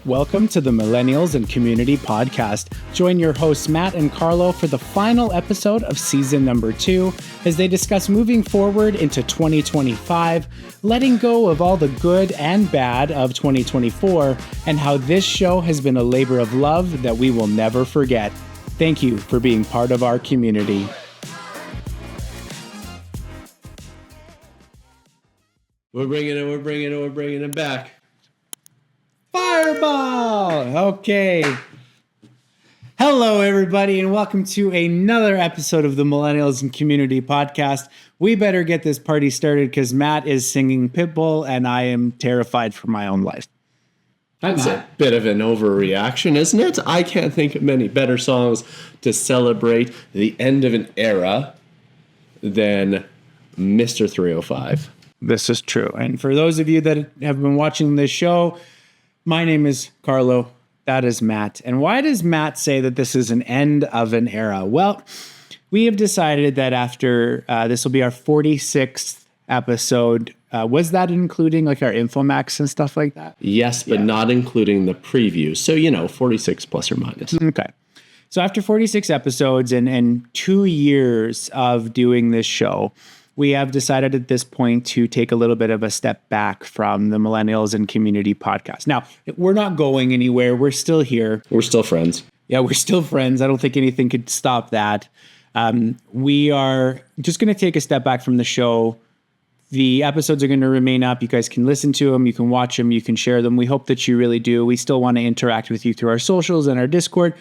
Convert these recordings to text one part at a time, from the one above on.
Welcome to the Millennials and Community Podcast. Join your hosts, Matt and Carlo, for the final episode of season number 2 as they discuss moving forward into 2025, letting go of all the good and bad of 2024, and how this show has been a labor of love that we will never forget. Thank you for being part of our community. We're bringing it back. Fireball! Okay. Hello, everybody, and welcome to another episode of the Millennials and Community Podcast. We better get this party started because Matt is singing Pitbull, and I am terrified for my own life. That's a bit of an overreaction, isn't it? I can't think of many better songs to celebrate the end of an era than Mr. 305. This is true. And for those of you that have been watching this show, my name is Carlo. That is Matt. And why does Matt say that this is an end of an era? Well, we have decided that after this will be our 46th episode. Was that including like our Infomax and stuff like that? Yes, but not including the preview. So, 46 plus or minus. Okay. So after 46 episodes and 2 years of doing this show, we have decided at this point to take a little bit of a step back from the Millennials and Community Podcast. Now, we're not going anywhere. We're still here. We're still friends. Yeah, we're still friends. I don't think anything could stop that. We are just going to take a step back from the show. The episodes are going to remain up. You guys can listen to them. You can watch them. You can share them. We hope that you really do. We still want to interact with you through our socials and our Discord.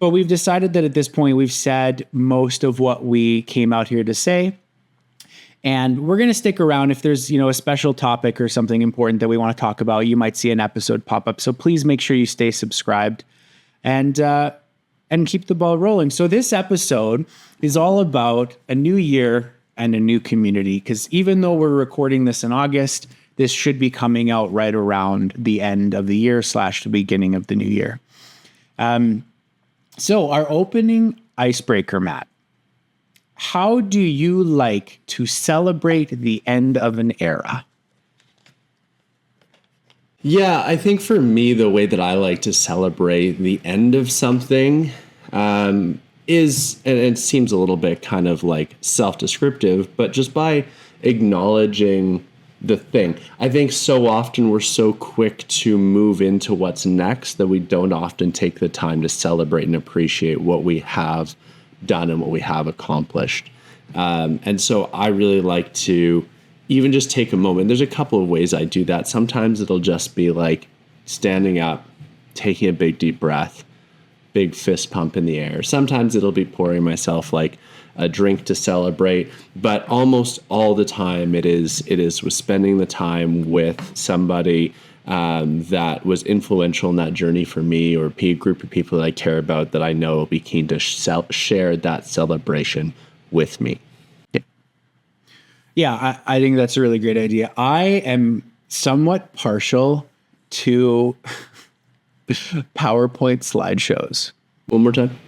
But we've decided that at this point, we've said most of what we came out here to say. And we're going to stick around. If there's, a special topic or something important that we want to talk about, you might see an episode pop up. So please make sure you stay subscribed and keep the ball rolling. So this episode is all about a new year and a new community, because even though we're recording this in August, this should be coming out right around the end of the year / the beginning of the new year. So our opening icebreaker, Matt. How do you like to celebrate the end of an era? Yeah, I think for me, the way that I like to celebrate the end of something is, and it seems a little bit kind of like self-descriptive, but just by acknowledging the thing. I think so often we're so quick to move into what's next that we don't often take the time to celebrate and appreciate what we have done and what we have accomplished. And so I really like to even just take a moment. There's a couple of ways I do that. Sometimes it'll just be like standing up, taking a big deep breath, big fist pump in the air. Sometimes it'll be pouring myself like a drink to celebrate, but almost all the time it is with spending the time with somebody that was influential in that journey for me, or a group of people that I care about that I know will be keen to share that celebration with me. Yeah, I think that's a really great idea. I am somewhat partial to PowerPoint slideshows. One more time.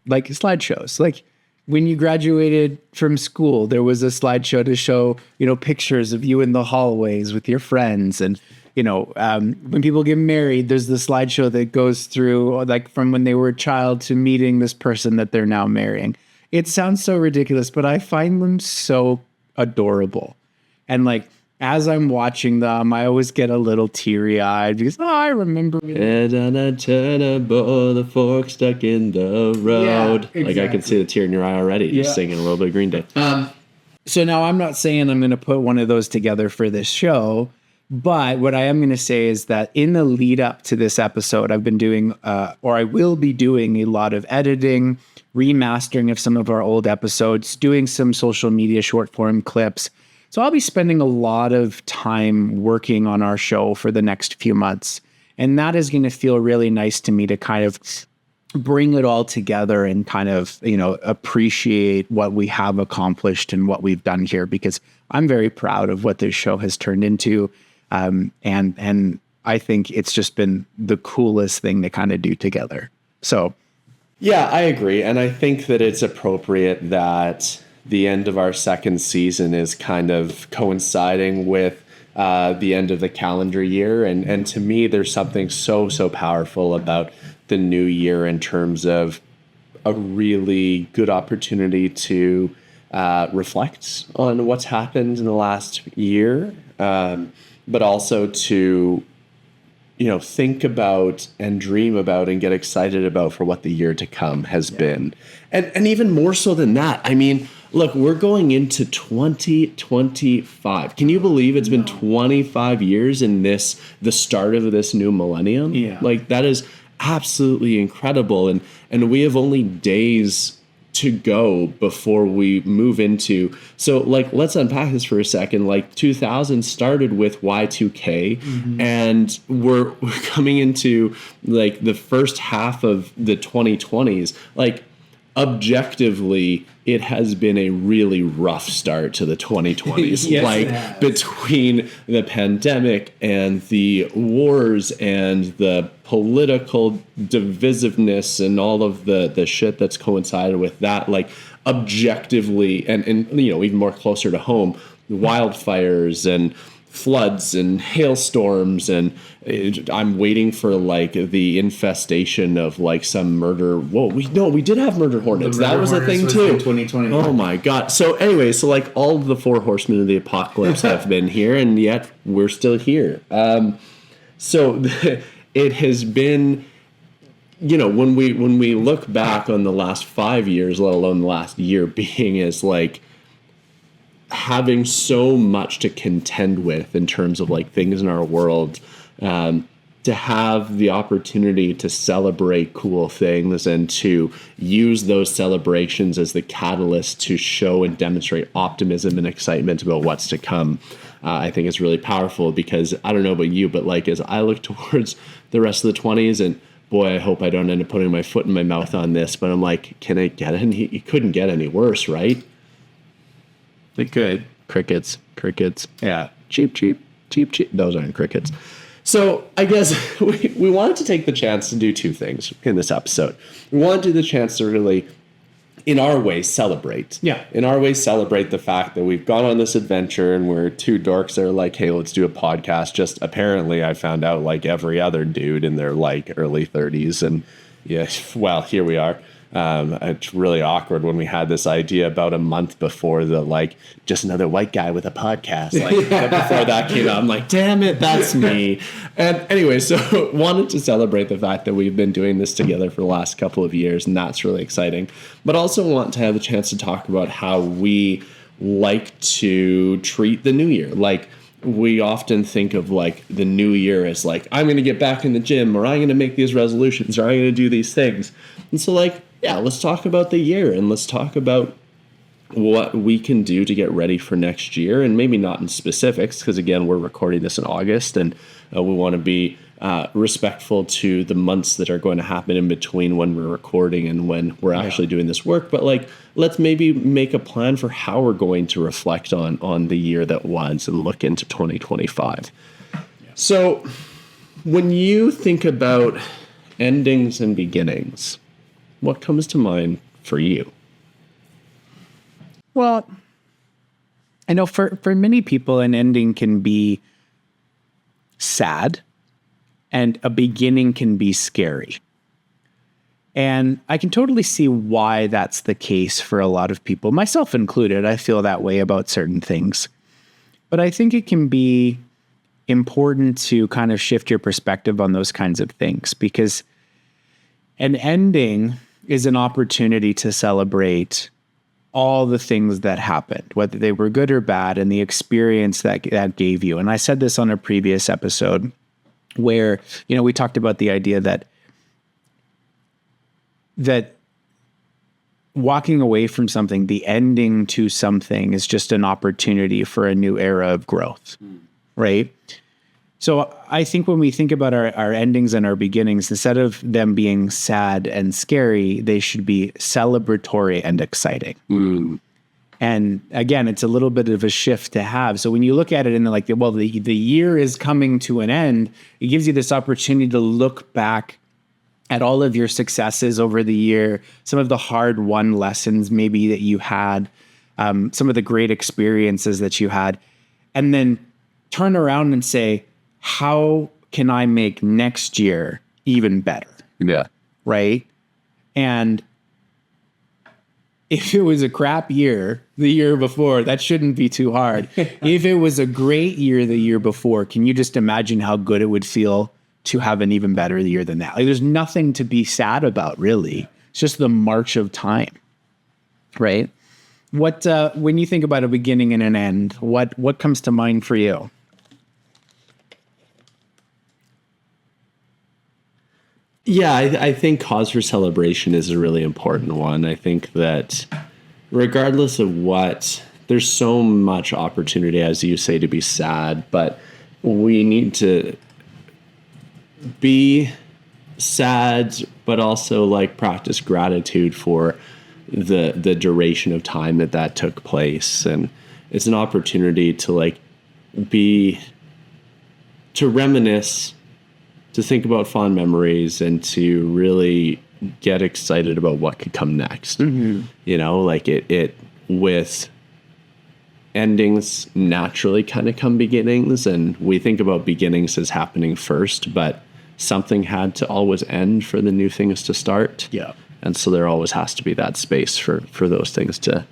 Like slideshows. Like when you graduated from school, there was a slideshow to show, pictures of you in the hallways with your friends. And when people get married, there's the slideshow that goes through like from when they were a child to meeting this person that they're now marrying. It sounds so ridiculous, but I find them so adorable. And like, as I'm watching them, I always get a little teary-eyed because, I remember. And on a turnable, the fork stuck in the road. Yeah, exactly. Like I can see the tear in your eye already, just singing a little bit of Green Day. So now I'm not saying I'm going to put one of those together for this show, but what I am going to say is that in the lead up to this episode, I've been doing, or I will be doing a lot of editing, remastering of some of our old episodes, doing some social media short form clips. So I'll be spending a lot of time working on our show for the next few months. And that is going to feel really nice to me to kind of bring it all together and kind of, appreciate what we have accomplished and what we've done here, because I'm very proud of what this show has turned into. And I think it's just been the coolest thing to kind of do together. So, yeah, I agree. And I think that it's appropriate that the end of our second season is kind of coinciding with the end of the calendar year. And to me, there's something so powerful about the new year in terms of a really good opportunity to reflect on what's happened in the last year, but also to think about and dream about and get excited about for what the year to come has been. And even more so than that, I mean, look, we're going into 2025. Can you believe it's been 25 years in the start of this new millennium? Yeah. Like, that is absolutely incredible. And we have only days to go before we move into, so like, let's unpack this for a second. Like, 2000 started with Y2K, and we're coming into like the first half of the 2020s. Like, objectively, it has been a really rough start to the 2020s. Yes, like, between the pandemic and the wars and the political divisiveness and all of the shit that's coincided with that, like, objectively, and even more closer to home, wildfires and floods and hailstorms, and I'm waiting for like the infestation of like some murder. Whoa, we did have murder hornets. That was a thing too. 2020. Oh my god. So anyway, so like all of the four horsemen of the apocalypse have been here, and yet we're still here. So it has been, when we look back on the last 5 years, let alone the last year being, as like having so much to contend with in terms of like things in our world, to have the opportunity to celebrate cool things and to use those celebrations as the catalyst to show and demonstrate optimism and excitement about what's to come, I think is really powerful. Because I don't know about you, but like, as I look towards the rest of the 20s, and boy, I hope I don't end up putting my foot in my mouth on this, but I'm like, can it get any? It couldn't get any worse, right? It could. Crickets. Yeah. Cheap. Those aren't crickets. So I guess we wanted to take the chance to do two things in this episode. We wanted to do the chance to really, in our way, celebrate. Yeah. In our way, celebrate the fact that we've gone on this adventure and we're two dorks that are like, hey, let's do a podcast. Just apparently I found out like every other dude in their like early 30s. And yeah, well, here we are. It's really awkward when we had this idea about a month before the like just another white guy with a podcast. Like before that came out, I'm like, damn it, that's me. And anyway, so wanted to celebrate the fact that we've been doing this together for the last couple of years, and that's really exciting. But also want to have a chance to talk about how we like to treat the new year. Like, we often think of like the new year as like, I'm going to get back in the gym, or I'm going to make these resolutions, or I'm going to do these things. And so like, yeah, let's talk about the year, and let's talk about what we can do to get ready for next year, and maybe not in specifics, because again, we're recording this in August, and we want to be respectful to the months that are going to happen in between when we're recording and when we're actually doing this work. But like, let's maybe make a plan for how we're going to reflect on the year that was and look into 2025. Yeah. So when you think about endings and beginnings, what comes to mind for you? Well, I know for many people, an ending can be sad and a beginning can be scary. And I can totally see why that's the case for a lot of people, myself included. I feel that way about certain things. But I think it can be important to kind of shift your perspective on those kinds of things, because an ending is an opportunity to celebrate all the things that happened, whether they were good or bad, and the experience that gave you. And I said this on a previous episode where, we talked about the idea that walking away from something, the ending to something, is just an opportunity for a new era of growth, right? So I think when we think about our endings and our beginnings, instead of them being sad and scary, they should be celebratory and exciting. Mm. And again, it's a little bit of a shift to have. So when you look at it in like, well, the year is coming to an end, it gives you this opportunity to look back at all of your successes over the year, some of the hard-won lessons maybe that you had, some of the great experiences that you had, and then turn around and say, how can I make next year even better? Yeah. Right? And if it was a crap year the year before, that shouldn't be too hard. If it was a great year the year before, can you just imagine how good it would feel to have an even better year than that? Like, there's nothing to be sad about, really. It's just the march of time, right? What when you think about a beginning and an end, what comes to mind for you? Yeah, I think cause for celebration is a really important one. I think that regardless of what, there's so much opportunity, as you say, to be sad, but we need to be sad, but also like practice gratitude for the duration of time that took place. And it's an opportunity to like to reminisce, to think about fond memories, and to really get excited about what could come next. You know, like it with endings naturally kind of come beginnings, and we think about beginnings as happening first, but something had to always end for the new things to start. Yeah. And so there always has to be that space for those things to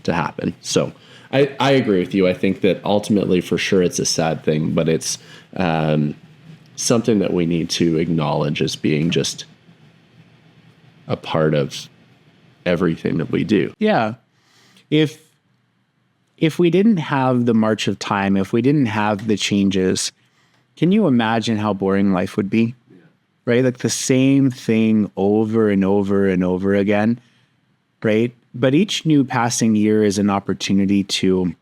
happen. So I agree with you. I think that ultimately, for sure, it's a sad thing, but it's something that we need to acknowledge as being just a part of everything that we do. Yeah. If we didn't have the march of time, if we didn't have the changes, can you imagine how boring life would be? Yeah. Right? Like the same thing over and over and over again, right? But each new passing year is an opportunity to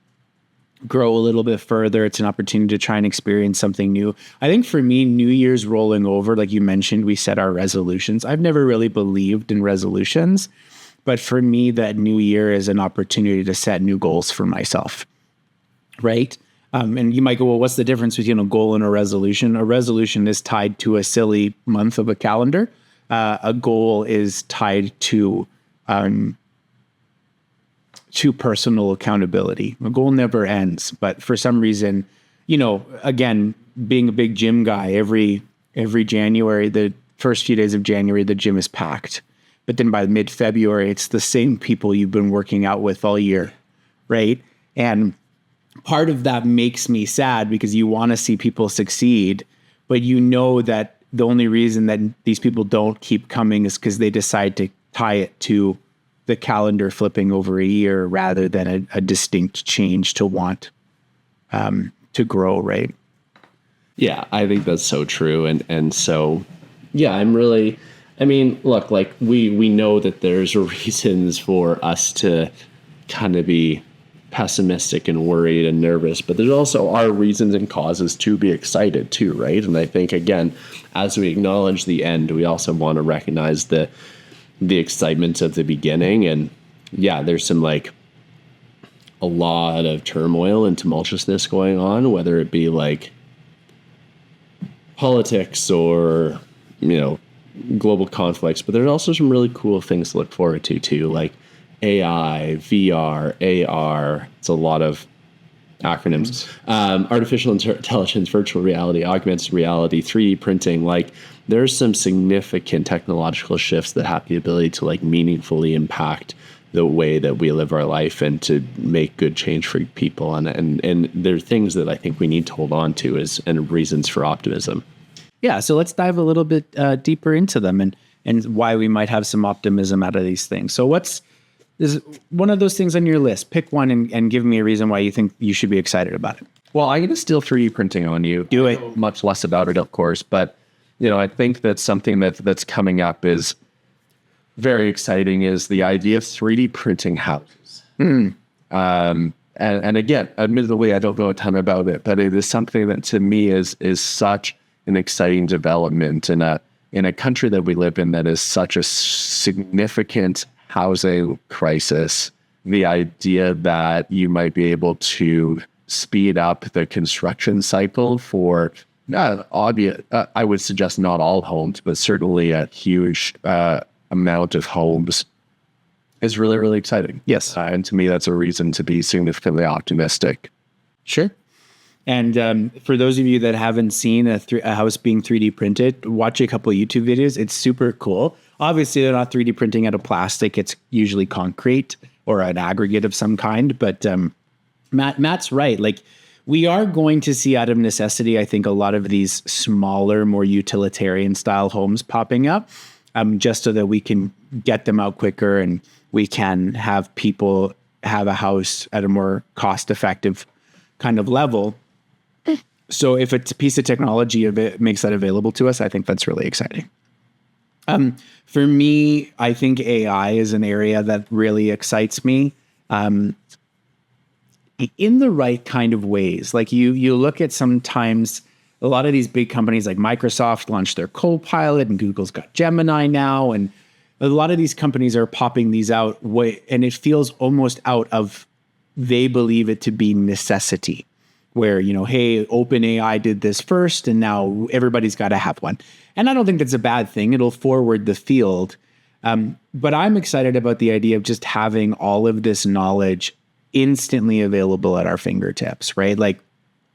grow a little bit further. It's an opportunity to try and experience something new. I think for me, New Year's rolling over, like you mentioned, we set our resolutions. I've never really believed in resolutions, but for me, that new year is an opportunity to set new goals for myself, right? And you might go, well, what's the difference between a goal and a resolution? A resolution is tied to a silly month of a calendar. A goal is tied to personal accountability. A goal never ends, but for some reason, you know, again, being a big gym guy, every January, the first few days of January, the gym is packed. But then by mid-February, it's the same people you've been working out with all year, right? And part of that makes me sad because you want to see people succeed, but you know that the only reason that these people don't keep coming is because they decide to tie it to the calendar flipping over a year rather than a distinct change to want to grow, right? Yeah, I think that's so true. And so, yeah, I mean, look, like we know that there's reasons for us to kind of be pessimistic and worried and nervous, but there's also our reasons and causes to be excited too, right? And I think, again, as we acknowledge the end, we also want to recognize the excitement of the beginning. And yeah, there's some like a lot of turmoil and tumultuousness going on, whether it be like politics or, you know, global conflicts, but there's also some really cool things to look forward to too, like AI, VR, AR. It's a lot of acronyms. Artificial intelligence, virtual reality, augmented reality, 3D printing. Like there's some significant technological shifts that have the ability to like meaningfully impact the way that we live our life and to make good change for people. And there are things that I think we need to hold on to and reasons for optimism. Yeah, so let's dive a little bit deeper into them and why we might have some optimism out of these things. So is one of those things on your list? Pick one and give me a reason why you think you should be excited about it. Well, I'm going to steal 3D printing on you. Do it. I know much less about it, of course, but you know, I think that something that's coming up is very exciting is the idea of 3D printing houses. And again, admittedly, I don't know a ton about it, but it is something that to me is such an exciting development in a country that we live in that is such a significant housing crisis. The idea that you might be able to speed up the construction cycle for I would suggest not all homes, but certainly a huge amount of homes is really, really exciting. Yes. And to me, that's a reason to be significantly optimistic. Sure. And for those of you that haven't seen a house being 3D printed, watch a couple of YouTube videos. It's super cool. Obviously, they're not 3D printing out of plastic. It's usually concrete or an aggregate of some kind. But Matt's right. Like, we are going to see out of necessity, I think, a lot of these smaller, more utilitarian style homes popping up, just so that we can get them out quicker and we can have people have a house at a more cost-effective kind of level. So if it's a piece of technology of it makes that available to us, I think that's really exciting. For me, I think AI is an area that really excites me. In the right kind of ways. Like you look at sometimes a lot of these big companies like Microsoft launched their Copilot and Google's got Gemini now. And a lot of these companies are popping these out and it feels almost out of, they believe it to be necessity where, hey, OpenAI did this first and now everybody's got to have one. And I don't think that's a bad thing. It'll forward the field. But I'm excited about the idea of just having all of this knowledge instantly available at our fingertips, right? Like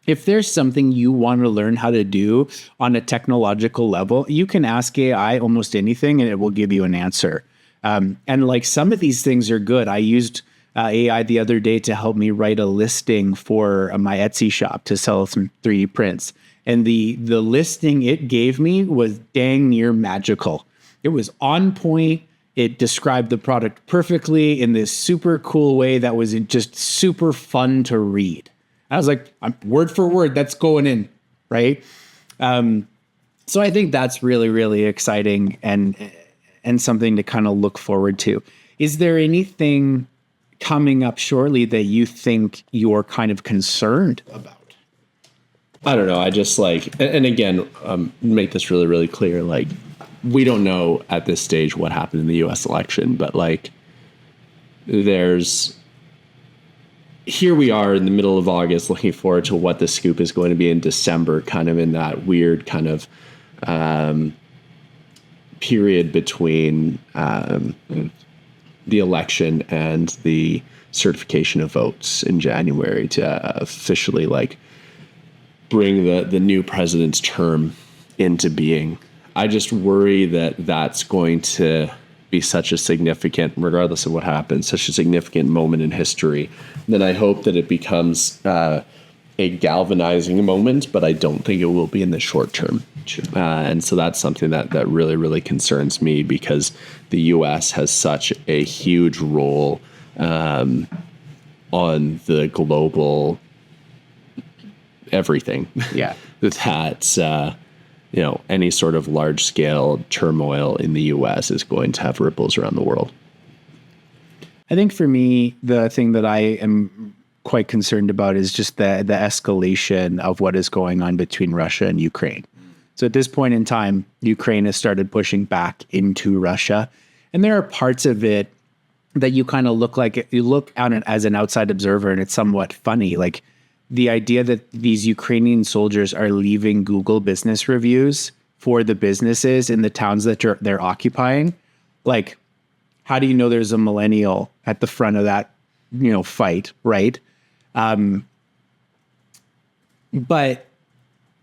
if there's something you want to learn how to do on a technological level, you can ask AI almost anything and it will give you an answer. And like some of these things are good. I used AI the other day to help me write a listing for my Etsy shop to sell some 3D prints. And the listing it gave me was dang near magical. It was on point. It described the product perfectly in this super cool way that was just super fun to read. I was like, word for word, that's going in, right? So I think that's really, really exciting and something to kind of look forward to. Is there anything coming up shortly that you think you're kind of concerned about? I don't know. I just and again, make this really, really clear. Like, we don't know at this stage what happened in the U.S. election, but here we are in the middle of August looking forward to what the scoop is going to be in December, kind of in that weird kind of period between the election and the certification of votes in January to officially bring the new president's term into being. I just worry that that's going to be such a significant, regardless of what happens, such a significant moment in history. Then I hope that it becomes a galvanizing moment, but I don't think it will be in the short term. And so that's something that really, really concerns me because the U.S. has such a huge role on the global everything. Yeah. that any sort of large scale turmoil in the U.S. is going to have ripples around the world. I think for me, the thing that I am quite concerned about is just the escalation of what is going on between Russia and Ukraine. So at this point in time, Ukraine has started pushing back into Russia. And there are parts of it that you kind of look at it as an outside observer and it's somewhat funny. Like the idea that these Ukrainian soldiers are leaving Google business reviews for the businesses in the towns that they're occupying. Like, how do you know there's a millennial at the front of that, fight, right? But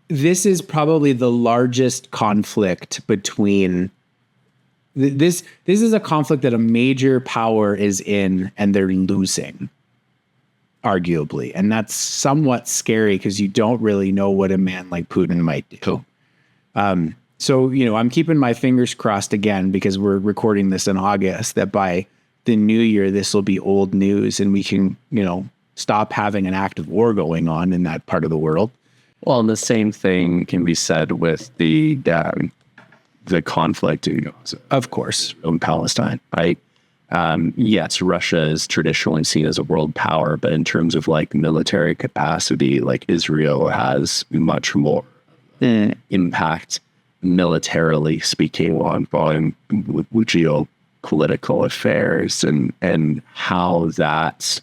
this is probably the largest conflict between this is a conflict that a major power is in and they're losing, arguably. And that's somewhat scary because you don't really know what a man like Putin might do. So, I'm keeping my fingers crossed again because we're recording this in August that by the new year, this will be old news and we can, stop having an active war going on in that part of the world. Well, and the same thing can be said with the conflict, of course, in Palestine, right? Yes, Russia is traditionally seen as a world power, but in terms of military capacity, Israel has much more impact militarily speaking on geopolitical affairs and how that,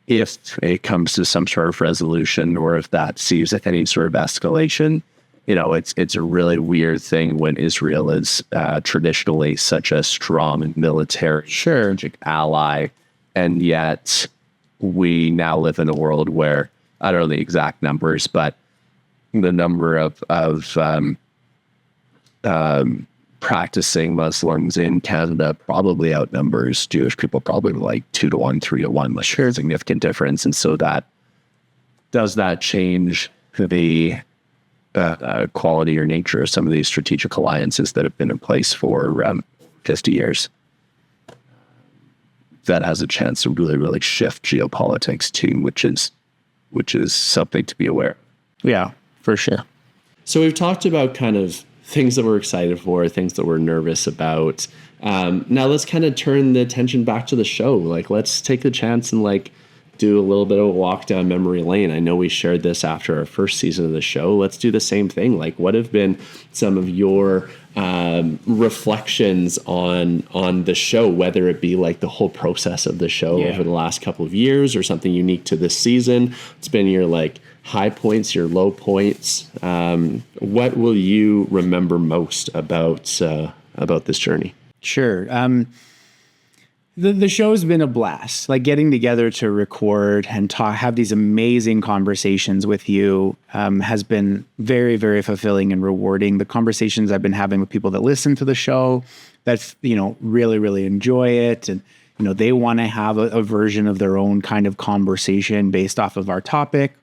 if it comes to some sort of resolution or if that sees any sort of escalation, it's a really weird thing when Israel is traditionally such a strong military strategic ally, and yet we now live in a world where I don't know the exact numbers, but the number of practicing Muslims in Canada probably outnumbers Jewish people, probably like 2-to-1, 3-to-1, like a significant difference. And so does that change the quality or nature of some of these strategic alliances that have been in place for 50 years? That has a chance to really, really shift geopolitics too, which is something to be aware of. Yeah, for sure. So we've talked about kind of things that we're excited for, things that we're nervous about. Now let's kind of turn the attention back to the show. Like, let's take the chance and like do a little bit of a walk down memory lane. I know we shared this after our first season of the show. Let's do the same thing. Like, what have been some of your reflections on the show, whether it be like the whole process of the show over the last couple of years or something unique to this season? It's been your like high points, your low points. What will you remember most about this journey? Sure. The show's been a blast. Like, getting together to record and have these amazing conversations with you has been very, very fulfilling and rewarding. The conversations I've been having with people that listen to the show, that really, really enjoy it, and they want to have a version of their own kind of conversation based off of our topic.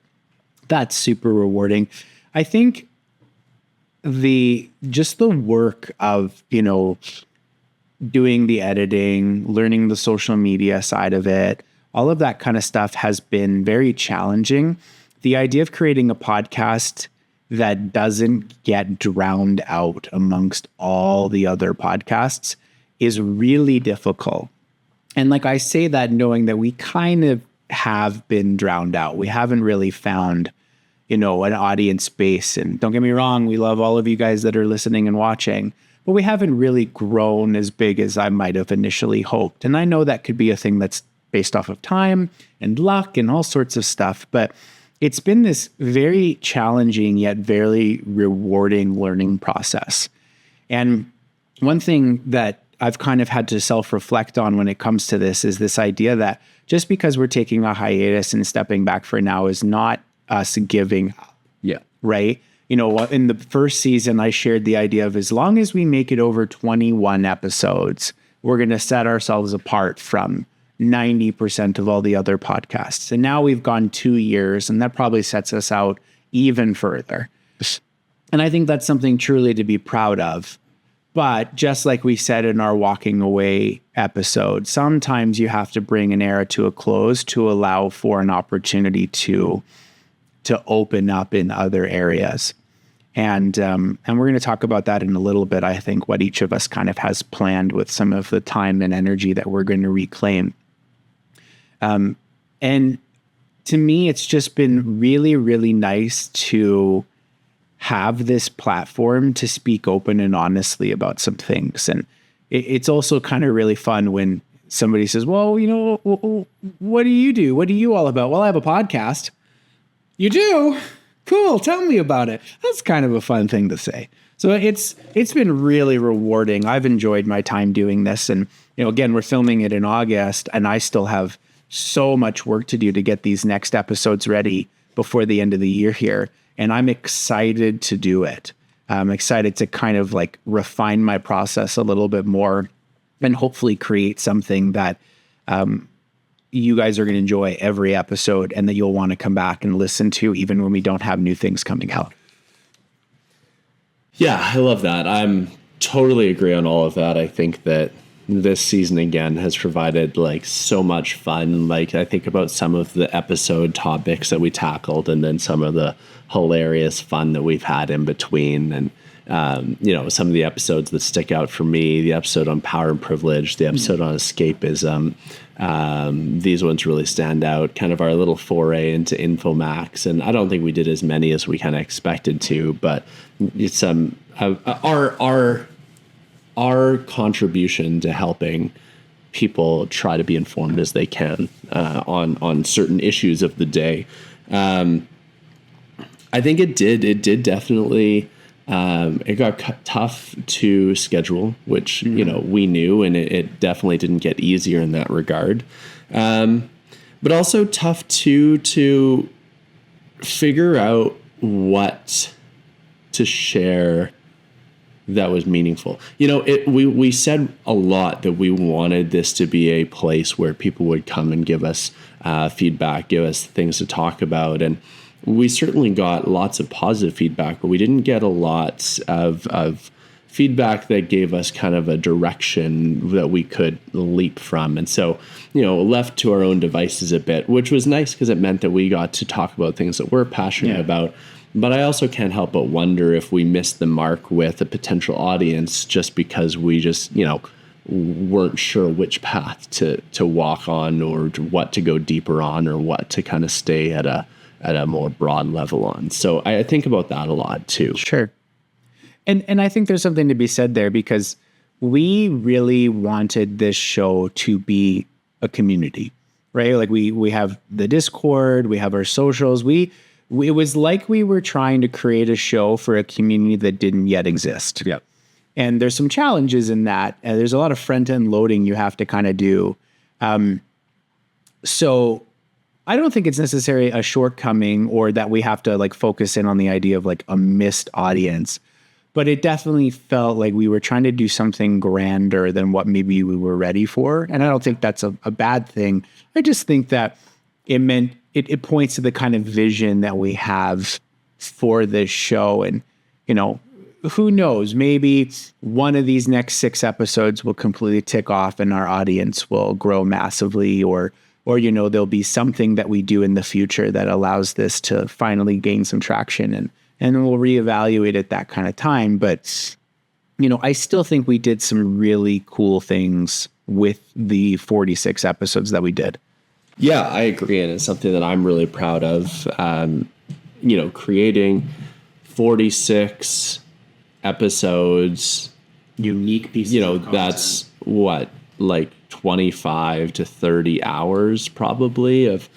That's super rewarding. I think the work of doing the editing, learning the social media side of it, all of that kind of stuff has been very challenging. The idea of creating a podcast that doesn't get drowned out amongst all the other podcasts is really difficult. And like, I say that knowing that we kind of have been drowned out. We haven't really found, an audience base. And don't get me wrong, we love all of you guys that are listening and watching, but we haven't really grown as big as I might have initially hoped. And I know that could be a thing that's based off of time and luck and all sorts of stuff, but it's been this very challenging yet very rewarding learning process. And one thing that I've kind of had to self-reflect on when it comes to this is this idea that just because we're taking a hiatus and stepping back for now is not us giving up. Yeah. Right? In the first season, I shared the idea of, as long as we make it over 21 episodes, we're going to set ourselves apart from 90% of all the other podcasts. And now we've gone 2 years, and that probably sets us out even further. And I think that's something truly to be proud of. But just like we said in our walking away episode, sometimes you have to bring an era to a close to allow for an opportunity to open up in other areas. And we're going to talk about that in a little bit. I think what each of us kind of has planned with some of the time and energy that we're going to reclaim. And to me, it's just been really, really nice to have this platform to speak open and honestly about some things. And it's also kind of really fun when somebody says, well, what do you do? What are you all about? Well, I have a podcast. You do? Cool. Tell me about it. That's kind of a fun thing to say. So it's been really rewarding. I've enjoyed my time doing this. And, again, we're filming it in August, and I still have so much work to do to get these next episodes ready before the end of the year here. And I'm excited to do it. I'm excited to kind of like refine my process a little bit more and hopefully create something that you guys are going to enjoy every episode and that you'll want to come back and listen to even when we don't have new things coming out. Yeah, I love that. I'm totally agree on all of that. I think that this season again has provided like so much fun. Like, I think about some of the episode topics that we tackled and then some of the hilarious fun that we've had in between. And some of the episodes that stick out for me, the episode on power and privilege, the episode on escapism, these ones really stand out. Kind of our little foray into Infomax, and I don't think we did as many as we kind of expected to, but it's our contribution to helping people try to be informed as they can on certain issues of the day. I think it did definitely. It got tough to schedule, which, we knew, and it definitely didn't get easier in that regard. But also tough to figure out what to share that was meaningful. You know, we said a lot that we wanted this to be a place where people would come and give us feedback, give us things to talk about. And we certainly got lots of positive feedback, but we didn't get a lot of feedback that gave us kind of a direction that we could leap from. And so, you know, left to our own devices a bit, which was nice because it meant that we got to talk about things that we're passionate about. But I also can't help but wonder if we missed the mark with a potential audience just because we just, you know, weren't sure which path to walk on, or what to go deeper on, or what to kind of stay at a more broad level on. So I think about that a lot too. Sure. And I think there's something to be said there, because we really wanted this show to be a community, right? Like we have the Discord, we have our socials. It was like we were trying to create a show for a community that didn't yet exist. Yeah. And there's some challenges in that. There's a lot of front-end loading you have to kind of do. So I don't think it's necessarily a shortcoming, or that we have to like focus in on the idea of like a missed audience. But it definitely felt like we were trying to do something grander than what maybe we were ready for. And I don't think that's a bad thing. I just think that it meant it points to the kind of vision that we have for this show. And, you know, who knows, maybe one of these next 6 episodes will completely tick off and our audience will grow massively, or, you know, there'll be something that we do in the future that allows this to finally gain some traction, and we'll reevaluate at that kind of time. But, you know, I still think we did some really cool things with the 46 episodes that we did. Yeah, I agree. And it's something that I'm really proud of. You know, creating 46 episodes, Unique pieces, you know, that's what, like 25 to 30 hours probably of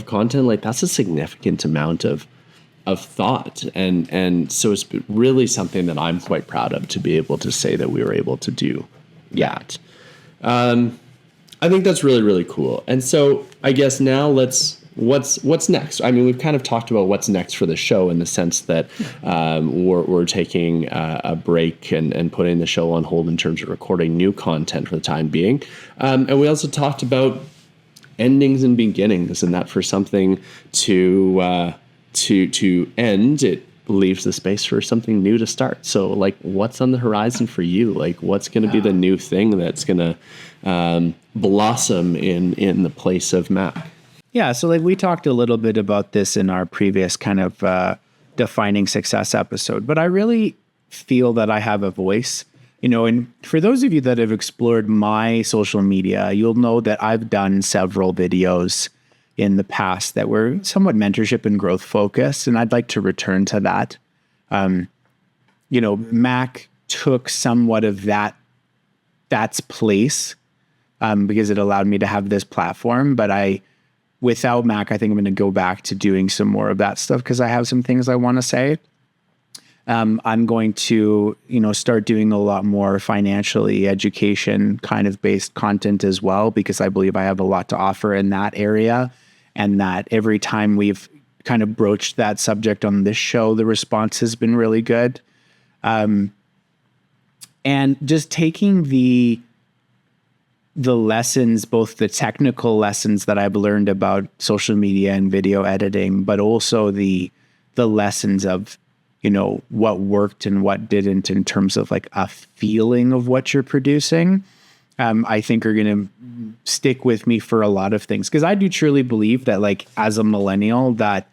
content. Like, that's a significant amount of thought. And so it's really something that I'm quite proud of, to be able to say that we were able to do that. I think that's really, really cool. And so I guess now what's next? I mean, we've kind of talked about what's next for the show, in the sense that we're taking a break and putting the show on hold in terms of recording new content for the time being. And we also talked about endings and beginnings, and that for something to end, it leaves the space for something new to start. So, like, what's on the horizon for you? Like, what's going to be the new thing that's going to blossom in the place of Mac? Yeah, so like we talked a little bit about this in our previous kind of defining success episode, but I really feel that I have a voice, you know, and for those of you that have explored my social media, you'll know that I've done several videos in the past that were somewhat mentorship and growth focused, and I'd like to return to that. You know, Mac took somewhat of that's place because it allowed me to have this platform, but without Mac, I think I'm going to go back to doing some more of that stuff because I have some things I want to say. I'm going to, you know, start doing a lot more financially education kind of based content as well, because I believe I have a lot to offer in that area. And that every time we've kind of broached that subject on this show, the response has been really good. And just taking the lessons, both the technical lessons that I've learned about social media and video editing, but also the lessons of, you know, what worked and what didn't in terms of like a feeling of what you're producing, I think are going to stick with me for a lot of things. Because I do truly believe that, like, as a millennial that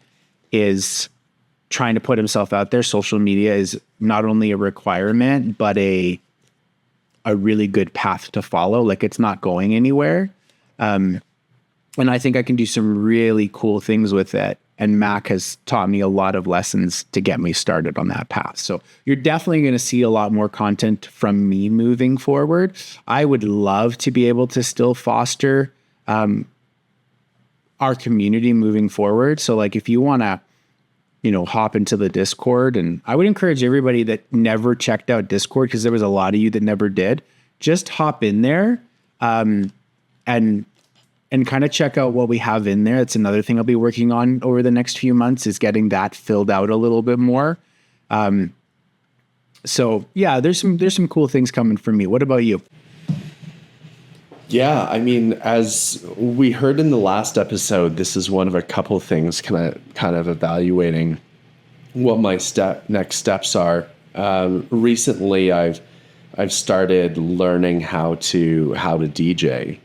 is trying to put himself out there, social media is not only a requirement, but a really good path to follow. Like, it's not going anywhere. And I think I can do some really cool things with it. And Mac has taught me a lot of lessons to get me started on that path. So you're definitely going to see a lot more content from me moving forward. I would love to be able to still foster our community moving forward. So, like, if you want to, you know, hop into the Discord, and I would encourage everybody that never checked out Discord, because there was a lot of you that never did, just hop in there and and kind of check out what we have in there. It's another thing I'll be working on over the next few months, is getting that filled out a little bit more. So yeah, there's some cool things coming for me. What about you? Yeah, I mean, as we heard in the last episode, this is one of a couple things kind of evaluating what my next steps are. Recently, I've started learning how to DJ.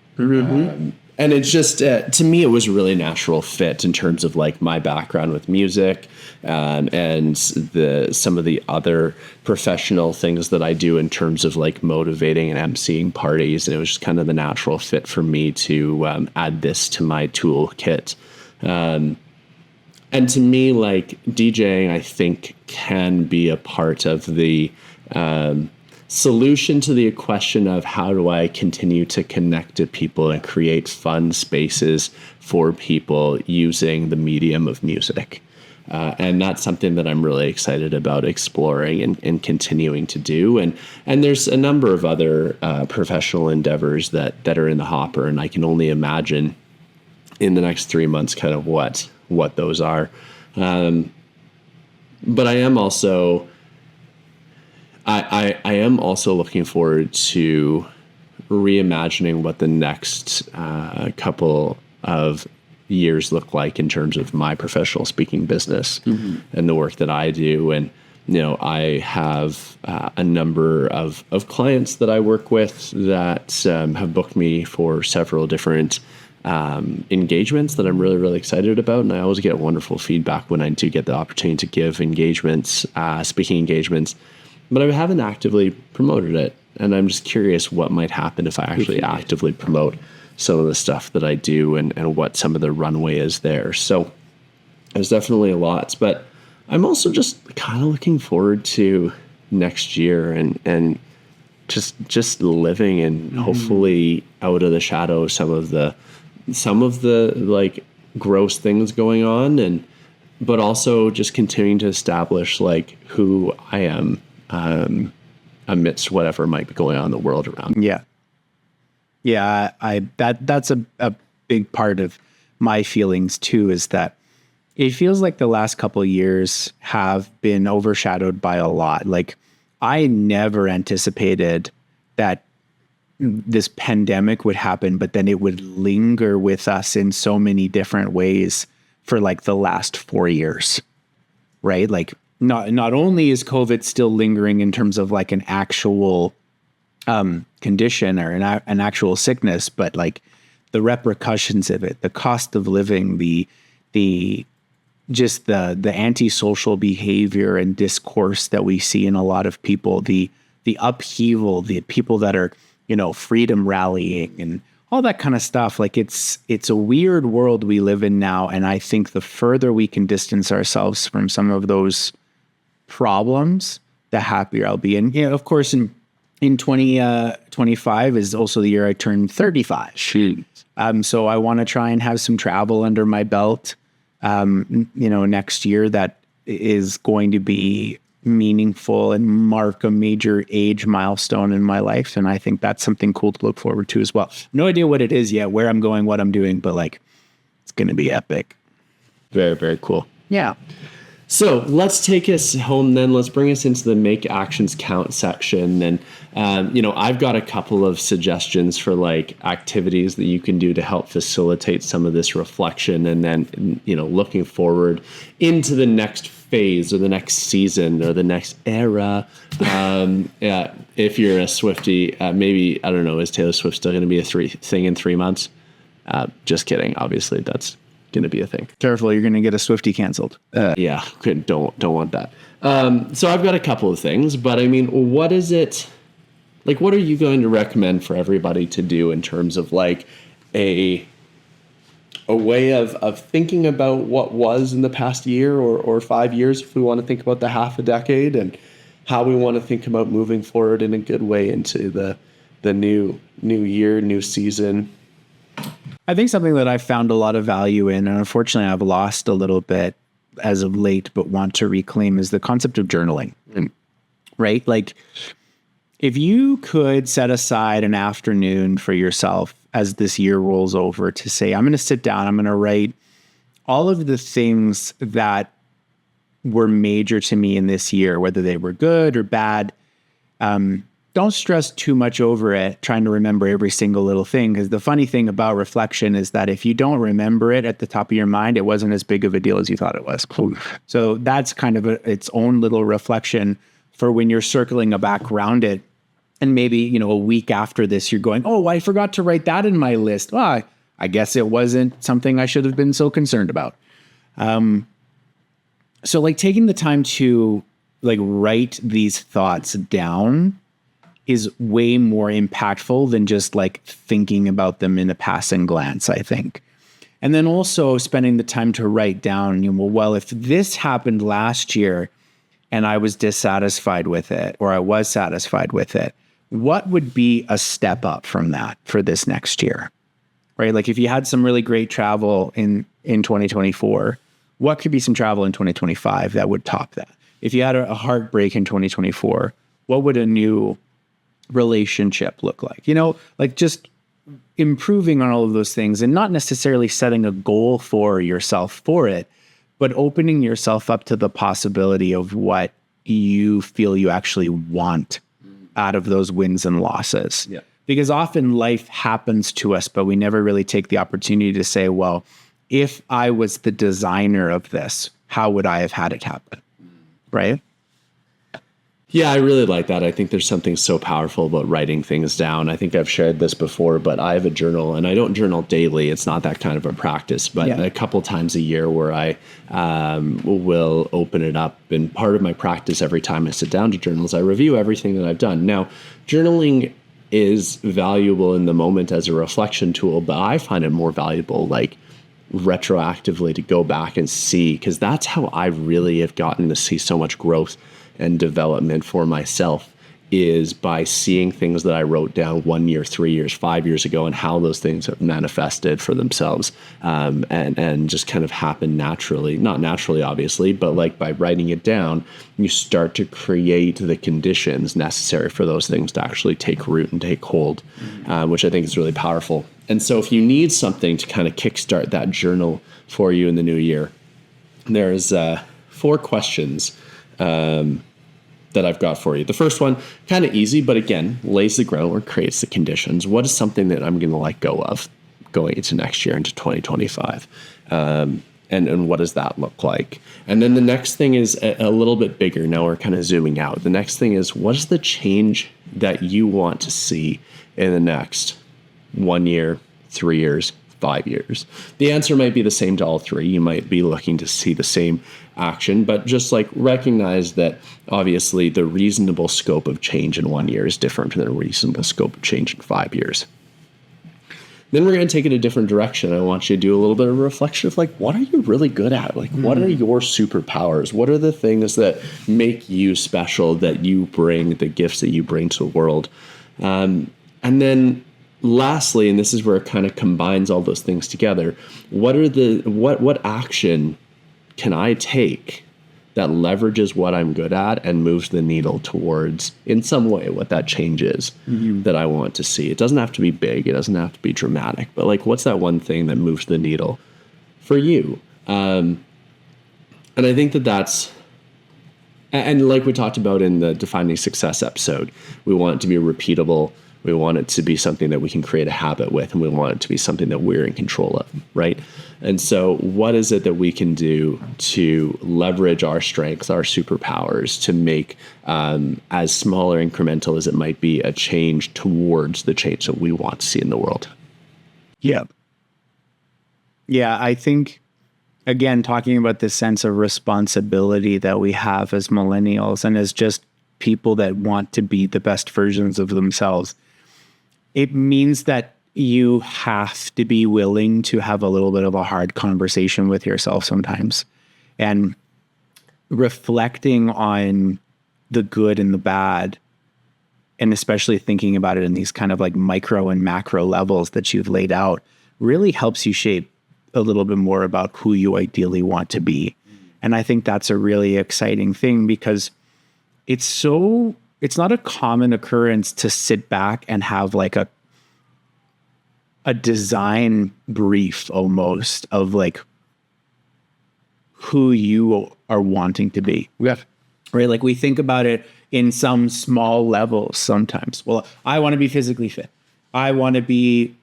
And it's just, to me, it was a really natural fit in terms of like my background with music, and some of the other professional things that I do in terms of like motivating and emceeing parties. And it was just kind of the natural fit for me to add this to my toolkit. And to me, like DJing, I think can be a part of the solution to the question of how do I continue to connect to people and create fun spaces for people using the medium of music. And that's something that I'm really excited about exploring and continuing to do. And there's a number of other professional endeavors that are in the hopper, and I can only imagine in the next 3 months kind of what those are. But I am also I am also looking forward to reimagining what the next couple of years look like in terms of my professional speaking business and the work that I do. And, you know, I have a number of clients that I work with that have booked me for several different engagements that I'm really, really excited about. And I always get wonderful feedback when I do get the opportunity to give engagements, speaking engagements. But I haven't actively promoted it. And I'm just curious what might happen if I actually actively promote some of the stuff that I do and what some of the runway is there. So there's definitely a lot. But I'm also just kind of looking forward to next year and just living and hopefully out of the shadow some of the like gross things going on, but also just continuing to establish like who I am amidst whatever might be going on in the world around. Yeah, that's a big part of my feelings too, is that it feels like the last couple of years have been overshadowed by a lot. Like I never anticipated that this pandemic would happen, but then it would linger with us in so many different ways for like the last 4 years, right? Like not only is COVID still lingering in terms of like an actual condition or an actual sickness, but like the repercussions of it, the cost of living, the antisocial behavior and discourse that we see in a lot of people, the upheaval, the people that are, you know, freedom rallying and all that kind of stuff. Like it's a weird world we live in now. And I think the further we can distance ourselves from some of those problems, the happier I'll be. And, you know, of course, in 2025 is also the year I turned 35. So I want to try and have some travel under my belt, you know, next year that is going to be meaningful and mark a major age milestone in my life. And I think that's something cool to look forward to as well. No idea what it is yet, where I'm going, what I'm doing, but like, it's going to be epic. Very, very cool. Yeah. So let's take us home then. Let's bring us into the Make Actions Count section. And, you know, I've got a couple of suggestions for like activities that you can do to help facilitate some of this reflection. And then, you know, looking forward into the next phase or the next season or the next era. Yeah, if you're a Swiftie, maybe, I don't know, is Taylor Swift still going to be a thing in 3 months? Just kidding. Obviously, that's going to be a thing. Careful, you're going to get a Swiftie canceled. Yeah, don't want that. So I've got a couple of things, but I mean, what is it, like, what are you going to recommend for everybody to do in terms of like a way of thinking about what was in the past year or 5 years, if we want to think about the half a decade, and how we want to think about moving forward in a good way into the new year, new season? I think something that I found a lot of value in, and unfortunately I've lost a little bit as of late, but want to reclaim, is the concept of journaling, right? Like if you could set aside an afternoon for yourself as this year rolls over to say, I'm going to sit down, I'm going to write all of the things that were major to me in this year, whether they were good or bad. Don't stress too much over it, trying to remember every single little thing. Because the funny thing about reflection is that if you don't remember it at the top of your mind, it wasn't as big of a deal as you thought it was. So that's kind of its own little reflection for when you're circling back around it. And maybe, a week after this, you're going, oh, I forgot to write that in my list. Well, I guess it wasn't something I should have been so concerned about. So like taking the time to like write these thoughts down is way more impactful than just like thinking about them in a passing glance, I think. And then also spending the time to write down, well, if this happened last year and I was dissatisfied with it, or I was satisfied with it, what would be a step up from that for this next year, right? Like if you had some really great travel in 2024, what could be some travel in 2025 that would top that? If you had a heartbreak in 2024, what would a new relationship look like? Like just improving on all of those things and not necessarily setting a goal for yourself for it, but opening yourself up to the possibility of what you feel you actually want out of those wins and losses. Yeah. Because often life happens to us, but we never really take the opportunity to say, well, if I was the designer of this, how would I have had it happen? Right? Yeah, I really like that. I think there's something so powerful about writing things down. I think I've shared this before, but I have a journal, and I don't journal daily. It's not that kind of a practice, but a couple times a year where I will open it up. And part of my practice every time I sit down to journal is I review everything that I've done. Now, journaling is valuable in the moment as a reflection tool, but I find it more valuable like retroactively to go back and see, because that's how I really have gotten to see so much growth and development for myself, is by seeing things that I wrote down 1 year, 3 years, 5 years ago, and how those things have manifested for themselves, and just kind of happen naturally. Not naturally, obviously, but like by writing it down, you start to create the conditions necessary for those things to actually take root and take hold, which I think is really powerful. And so if you need something to kind of kickstart that journal for you in the new year, there's 4 questions that I've got for you. The first one, kind of easy, but again, lays the groundwork, creates the conditions. What is something that I'm going to let go of going into next year, into 2025? And what does that look like? And then the next thing is a little bit bigger. Now we're kind of zooming out. The next thing is, what is the change that you want to see in the next 1 year, 3 years, 5 years? The answer might be the same to all 3. You might be looking to see the same action, but just like recognize that obviously the reasonable scope of change in 1 year is different than the reasonable scope of change in 5 years. Then we're going to take it a different direction. I want you to do a little bit of a reflection of like, what are you really good at? Like, what are your superpowers? What are the things that make you special, that you bring, the gifts that you bring to the world? And then lastly, and this is where it kind of combines all those things together, what action can I take that leverages what I'm good at and moves the needle towards, in some way, what that change is that I want to see? It doesn't have to be big. It doesn't have to be dramatic. But like, what's that one thing that moves the needle for you? And I think that's, and like we talked about in the Defining Success episode, we want it to be repeatable. We want it to be something that we can create a habit with, and we want it to be something that we're in control of, right? And so what is it that we can do to leverage our strengths, our superpowers, to make, as small or incremental as it might be, a change towards the change that we want to see in the world? Yeah. Yeah, I think, again, talking about this sense of responsibility that we have as millennials and as just people that want to be the best versions of themselves, it means that you have to be willing to have a little bit of a hard conversation with yourself sometimes, and reflecting on the good and the bad, and especially thinking about it in these kind of like micro and macro levels that you've laid out, really helps you shape a little bit more about who you ideally want to be. And I think that's a really exciting thing, because it's not a common occurrence to sit back and have like a design brief almost of like who you are wanting to be. Yeah. Right? Like we think about it in some small levels sometimes. Well, I want to be physically fit. I want to be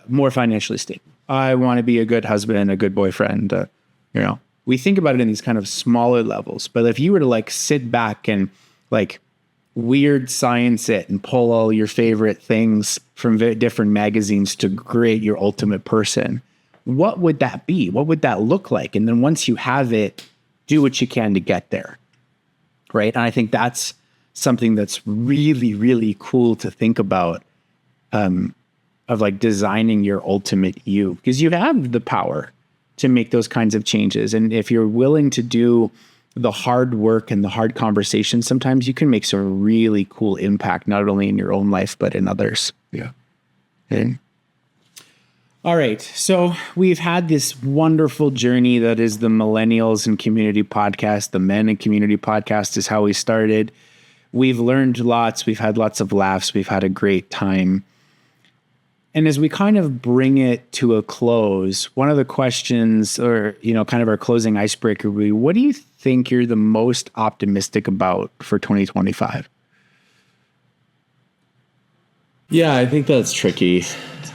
more financially stable. I want to be a good husband, a good boyfriend. We think about it in these kind of smaller levels. But if you were to like sit back and like weird science it and pull all your favorite things from different magazines to create your ultimate person, what would that be? What would that look like? And then once you have it, do what you can to get there. Right. And I think that's something that's really, really cool to think about, of like designing your ultimate you, because you have the power to make those kinds of changes. And if you're willing to do the hard work and the hard conversations, sometimes you can make some really cool impact, not only in your own life, but in others. Yeah. Okay. All right. So we've had this wonderful journey that is the Millennials and Community Podcast. The Men and Community Podcast is how we started. We've learned lots. We've had lots of laughs. We've had a great time. And as we kind of bring it to a close, one of the questions, or, kind of our closing icebreaker would be, what do you think you're the most optimistic about for 2025? Yeah, I think that's tricky.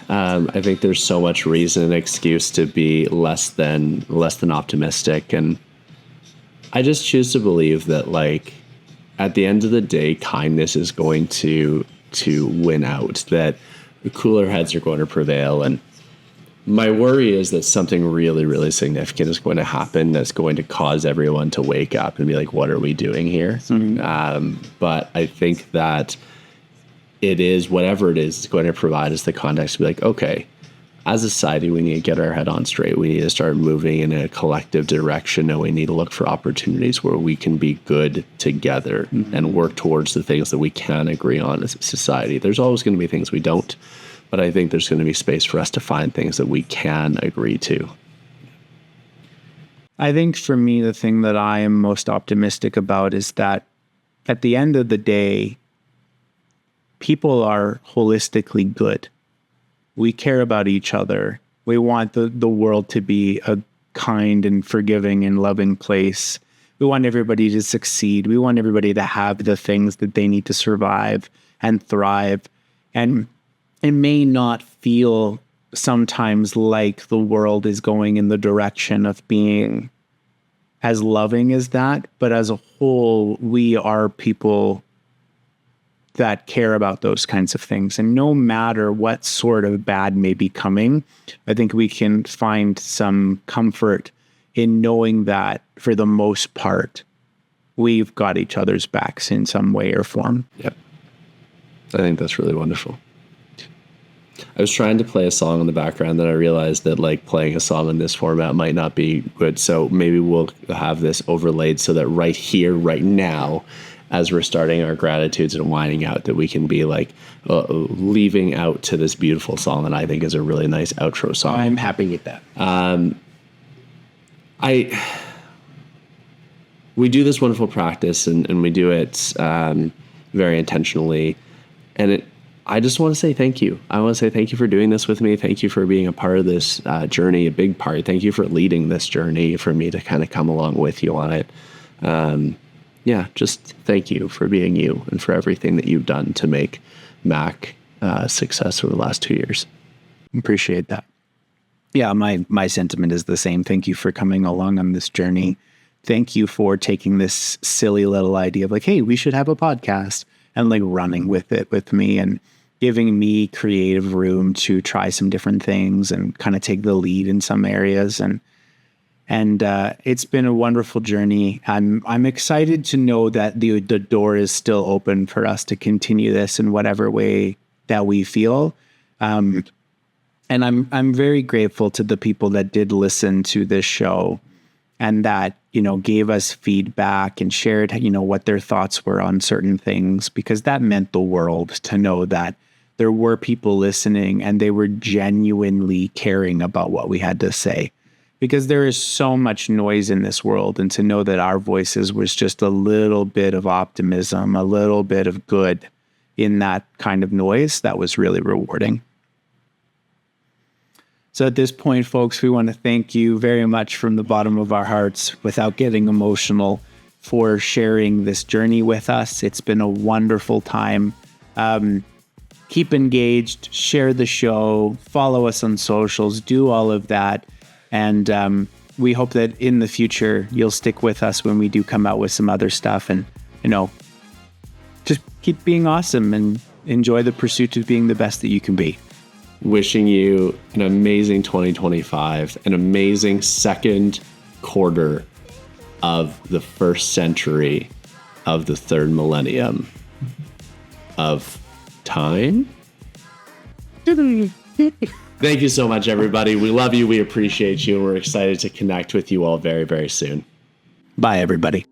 I think there's so much reason and excuse to be less than optimistic. And I just choose to believe that, like, at the end of the day, kindness is going to win out, that the cooler heads are going to prevail. And my worry is that something really, really significant is going to happen that's going to cause everyone to wake up and be like, what are we doing here? Mm-hmm. But I think that it is, whatever it is, it's going to provide us the context to be like, okay, as a society, we need to get our head on straight. We need to start moving in a collective direction, and we need to look for opportunities where we can be good together and work towards the things that we can agree on as a society. There's always going to be things we don't, but I think there's going to be space for us to find things that we can agree to. I think for me, the thing that I am most optimistic about is that at the end of the day, people are holistically good. We care about each other. We want the world to be a kind and forgiving and loving place. We want everybody to succeed. We want everybody to have the things that they need to survive and thrive. And it may not feel sometimes like the world is going in the direction of being as loving as that, but as a whole, we are people that care about those kinds of things. And no matter what sort of bad may be coming, I think we can find some comfort in knowing that for the most part, we've got each other's backs in some way or form. Yep. I think that's really wonderful. I was trying to play a song in the background, that I realized that like playing a song in this format might not be good. So maybe we'll have this overlaid so that right here, right now, as we're starting our gratitudes and winding out, that we can be like leaving out to this beautiful song that I think is a really nice outro song. I'm happy with that. We do this wonderful practice and we do it very intentionally. And I just want to say thank you. I want to say thank you for doing this with me. Thank you for being a part of this journey, a big part. Thank you for leading this journey, for me to kind of come along with you on it. Yeah, just thank you for being you and for everything that you've done to make Mac a success over the last 2 years. Appreciate that. Yeah, my sentiment is the same. Thank you for coming along on this journey. Thank you for taking this silly little idea of like, hey, we should have a podcast, and like running with it with me and giving me creative room to try some different things and kind of take the lead in some areas. And it's been a wonderful journey. I'm excited to know that the door is still open for us to continue this in whatever way that we feel. And I'm very grateful to the people that did listen to this show and that, gave us feedback and shared, what their thoughts were on certain things, because that meant the world to know that there were people listening and they were genuinely caring about what we had to say. Because there is so much noise in this world, and to know that our voices was just a little bit of optimism, a little bit of good in that kind of noise, that was really rewarding. So at this point, folks, we want to thank you very much from the bottom of our hearts, without getting emotional, for sharing this journey with us. It's been a wonderful time. Keep engaged, share the show, follow us on socials, do all of that. And we hope that in the future, you'll stick with us when we do come out with some other stuff. And, just keep being awesome and enjoy the pursuit of being the best that you can be. Wishing you an amazing 2025, an amazing second quarter of the first century of the third millennium of time. Thank you so much, everybody. We love you. We appreciate you. And we're excited to connect with you all very, very soon. Bye, everybody.